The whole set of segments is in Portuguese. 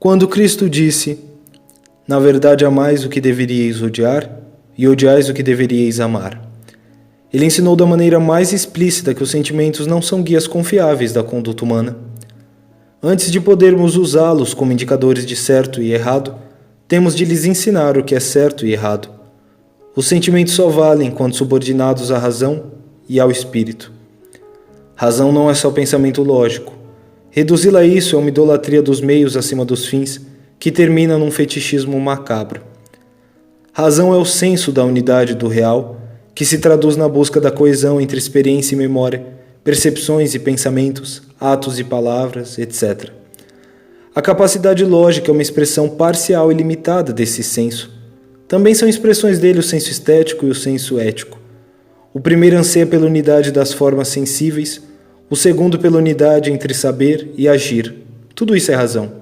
Quando Cristo disse: "Na verdade amais o que deveríeis odiar, e odiais o que deveríeis amar", ele ensinou da maneira mais explícita que os sentimentos não são guias confiáveis da conduta humana. Antes de podermos usá-los como indicadores de certo e errado, temos de lhes ensinar o que é certo e errado. Os sentimentos só valem quando subordinados à razão e ao espírito. Razão não é só pensamento lógico. Reduzi-la a isso é uma idolatria dos meios acima dos fins, que termina num fetichismo macabro. Razão é o senso da unidade do real, que se traduz na busca da coesão entre experiência e memória, percepções e pensamentos, atos e palavras, etc. A capacidade lógica é uma expressão parcial e limitada desse senso. Também são expressões dele o senso estético e o senso ético. O primeiro anseia pela unidade das formas sensíveis, o segundo pela unidade entre saber e agir. Tudo isso é razão.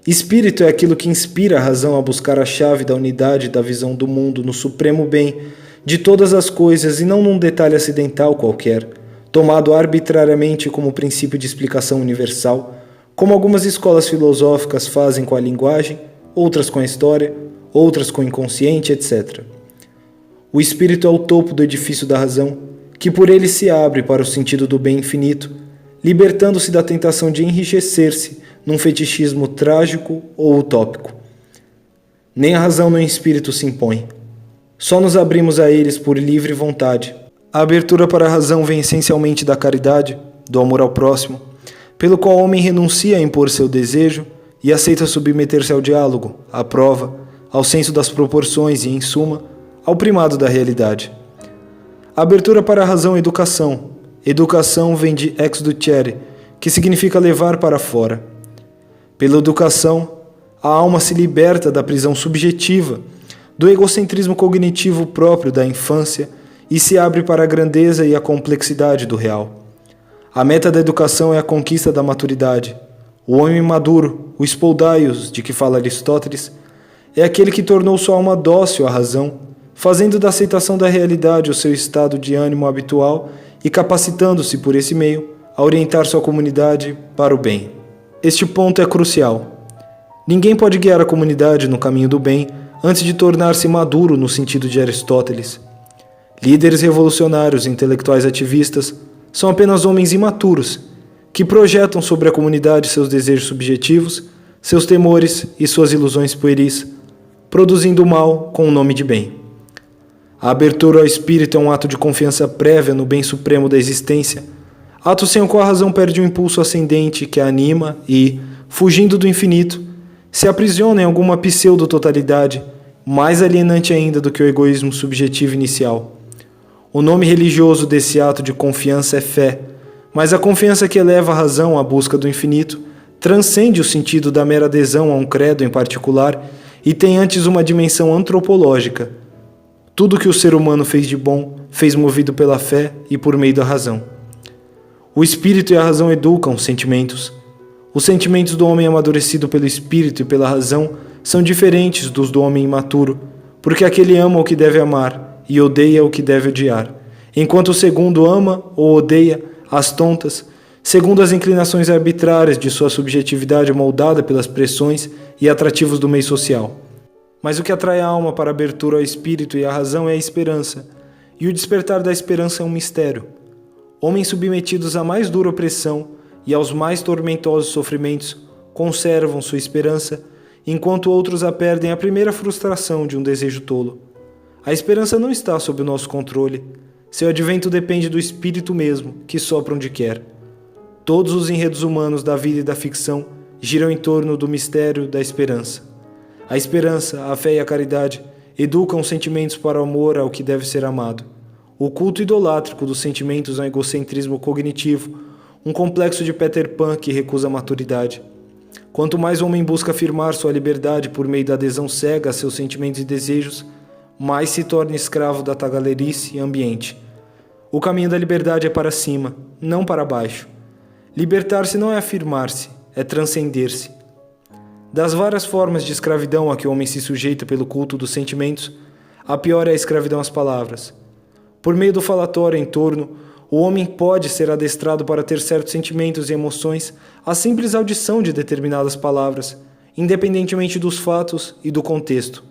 Espírito é aquilo que inspira a razão a buscar a chave da unidade da visão do mundo no supremo bem de todas as coisas e não num detalhe acidental qualquer, tomado arbitrariamente como princípio de explicação universal, como algumas escolas filosóficas fazem com a linguagem, outras com a história, outras com o inconsciente, etc. O espírito é o topo do edifício da razão, que por ele se abre para o sentido do bem infinito, libertando-se da tentação de enrijecer-se num fetichismo trágico ou utópico. Nem a razão nem o espírito se impõem. Só nos abrimos a eles por livre vontade. A abertura para a razão vem essencialmente da caridade, do amor ao próximo, pelo qual o homem renuncia a impor seu desejo e aceita submeter-se ao diálogo, à prova, ao senso das proporções e, em suma, ao primado da realidade. A abertura para a razão é educação. Educação vem de exducere, que significa levar para fora. Pela educação, a alma se liberta da prisão subjetiva, do egocentrismo cognitivo próprio da infância e se abre para a grandeza e a complexidade do real. A meta da educação é a conquista da maturidade. O homem maduro, o spoldaios de que fala Aristóteles, é aquele que tornou sua alma dócil à razão, fazendo da aceitação da realidade o seu estado de ânimo habitual e capacitando-se por esse meio a orientar sua comunidade para o bem. Este ponto é crucial. Ninguém pode guiar a comunidade no caminho do bem antes de tornar-se maduro no sentido de Aristóteles. Líderes revolucionários e intelectuais ativistas são apenas homens imaturos que projetam sobre a comunidade seus desejos subjetivos, seus temores e suas ilusões pueris, produzindo o mal com o nome de bem. A abertura ao espírito é um ato de confiança prévia no bem supremo da existência, ato sem o qual a razão perde o impulso ascendente que a anima e, fugindo do infinito, se aprisiona em alguma pseudo-totalidade, mais alienante ainda do que o egoísmo subjetivo inicial. O nome religioso desse ato de confiança é fé, mas a confiança que eleva a razão à busca do infinito transcende o sentido da mera adesão a um credo em particular e tem antes uma dimensão antropológica. Tudo que o ser humano fez de bom, fez movido pela fé e por meio da razão. O espírito e a razão educam os sentimentos. Os sentimentos do homem amadurecido pelo espírito e pela razão são diferentes dos do homem imaturo, porque aquele ama o que deve amar e odeia o que deve odiar, enquanto o segundo ama ou odeia as tontas, segundo as inclinações arbitrárias de sua subjetividade moldada pelas pressões e atrativos do meio social. Mas o que atrai a alma para a abertura ao espírito e à razão é a esperança, e o despertar da esperança é um mistério. Homens submetidos à mais dura opressão e aos mais tormentosos sofrimentos conservam sua esperança, enquanto outros a perdem à primeira frustração de um desejo tolo. A esperança não está sob o nosso controle. Seu advento depende do espírito mesmo, que sopra onde quer. Todos os enredos humanos da vida e da ficção giram em torno do mistério da esperança. A esperança, a fé e a caridade educam os sentimentos para o amor ao que deve ser amado. O culto idolátrico dos sentimentos é um egocentrismo cognitivo, um complexo de Peter Pan que recusa a maturidade. Quanto mais o homem busca afirmar sua liberdade por meio da adesão cega a seus sentimentos e desejos, mais se torna escravo da tagarelice ambiente. O caminho da liberdade é para cima, não para baixo. Libertar-se não é afirmar-se, é transcender-se. Das várias formas de escravidão a que o homem se sujeita pelo culto dos sentimentos, a pior é a escravidão às palavras. Por meio do falatório em torno, o homem pode ser adestrado para ter certos sentimentos e emoções à simples audição de determinadas palavras, independentemente dos fatos e do contexto.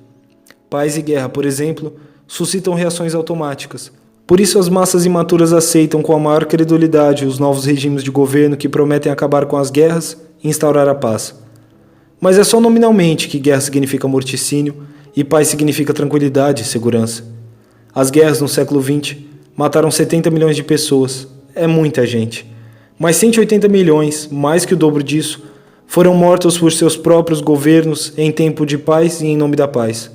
Paz e guerra, por exemplo, suscitam reações automáticas. Por isso as massas imaturas aceitam com a maior credulidade os novos regimes de governo que prometem acabar com as guerras e instaurar a paz. Mas é só nominalmente que guerra significa morticínio e paz significa tranquilidade e segurança. As guerras no século XX mataram 70 milhões de pessoas. É muita gente. Mas 180 milhões, mais que o dobro disso, foram mortos por seus próprios governos em tempo de paz e em nome da paz.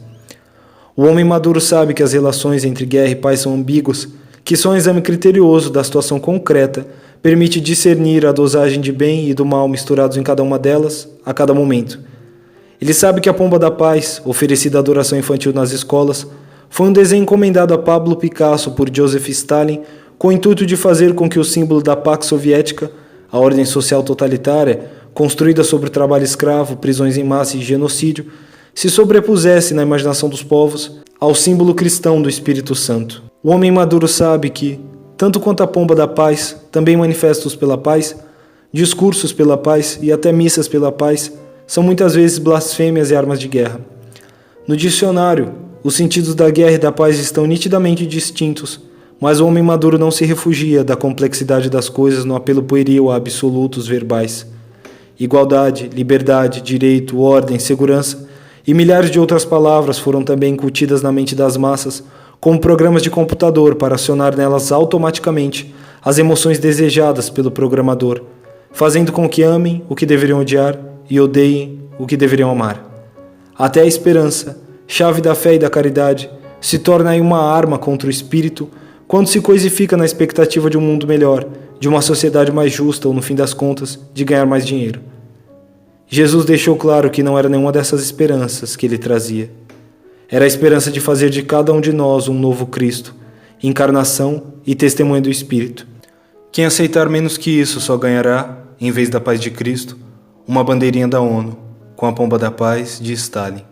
O homem maduro sabe que as relações entre guerra e paz são ambíguas, que só um exame criterioso da situação concreta permite discernir a dosagem de bem e do mal misturados em cada uma delas, a cada momento. Ele sabe que a pomba da paz, oferecida à adoração infantil nas escolas, foi um desenho encomendado a Pablo Picasso por Joseph Stalin com o intuito de fazer com que o símbolo da Pax Soviética, a ordem social totalitária, construída sobre o trabalho escravo, prisões em massa e genocídio, se sobrepusesse na imaginação dos povos ao símbolo cristão do Espírito Santo. O homem maduro sabe que, tanto quanto a pomba da paz, também manifestos pela paz, discursos pela paz e até missas pela paz são muitas vezes blasfêmias e armas de guerra. No dicionário, os sentidos da guerra e da paz estão nitidamente distintos, mas o homem maduro não se refugia da complexidade das coisas no apelo pueril a absolutos verbais. Igualdade, liberdade, direito, ordem, segurança e milhares de outras palavras foram também incutidas na mente das massas como programas de computador para acionar nelas automaticamente as emoções desejadas pelo programador, fazendo com que amem o que deveriam odiar e odeiem o que deveriam amar. Até a esperança, chave da fé e da caridade, se torna aí uma arma contra o espírito quando se coisifica na expectativa de um mundo melhor, de uma sociedade mais justa ou, no fim das contas, de ganhar mais dinheiro. Jesus deixou claro que não era nenhuma dessas esperanças que ele trazia. Era a esperança de fazer de cada um de nós um novo Cristo, encarnação e testemunha do Espírito. Quem aceitar menos que isso só ganhará, em vez da paz de Cristo, uma bandeirinha da ONU, com a pomba da paz de Stalin.